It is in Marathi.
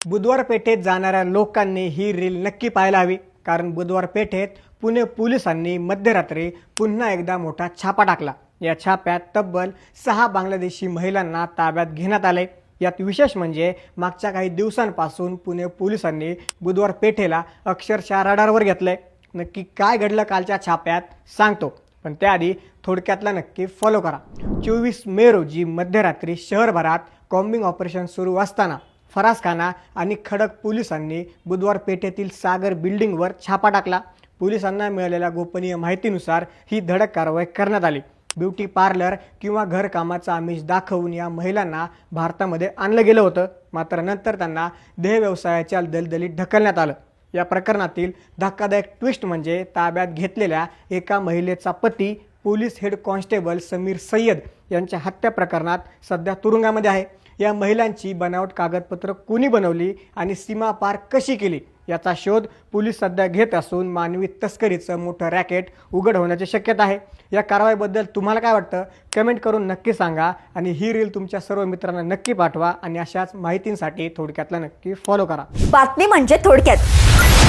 बुधवार पेठेत जाणाऱ्या लोकांनी ही रील नक्की पाहायला हवी, कारण बुधवार पेठेत पुणे पोलिसांनी मध्यरात्री पुन्हा एकदा मोठा छापा टाकला। या छाप्यात तब्बल 6 बांगलादेशी महिलांना ताब्यात घेण्यात आले। यात विशेष म्हणजे मागच्या काही दिवसांपासून पुणे पोलिसांनी बुधवार पेठेला अक्षरशः रडारवर घेतले। नक्की काय घडलं कालच्या छाप्यात सांगतो, पण त्याआधी थोडक्यातला नक्की फॉलो करा। 24 मे रोजी मध्यरात्री शहरभरात कॉम्बिंग ऑपरेशन सुरू असताना फरासखाना आणि खडक पोलिसांनी बुधवार पेठेतील सागर बिल्डिंगवर छापा टाकला। पोलिसांना मिळालेल्या गोपनीय माहितीनुसार ही धडक कारवाई करण्यात आली। ब्युटी पार्लर किंवा घरकामाचा आमिष दाखवून या महिलांना भारतामध्ये आणलं गेलं होतं, मात्र नंतर त्यांना देह व्यवसायाच्या दलदलीत ढकलण्यात आलं। या प्रकरणातील धक्कादायक ट्विस्ट म्हणजे ताब्यात घेतलेल्या एका महिलेचा पती police head constable Sameer Sayyad यांच्या हत्या प्रकरणात सध्या तुरुंगामध्ये आहे। या महिलांची बनावट कागदपत्र कोणी बनवली आणि सीमा पार कशी केली याचा शोध पोलीस सध्या घेत असून मानवी तस्करीचं मोठं रॅकेट उघड होण्याची शक्यता आहे। या कारवाईबद्दल तुम्हाला काय वाटतं कमेंट करून नक्की सांगा आणि ही रील तुमच्या सर्व मित्रांना नक्की पाठवा आणि अशाच माहितींसाठी थोडक्यातला नक्की फॉलो करा। बातमी म्हणजे थोडक्यात।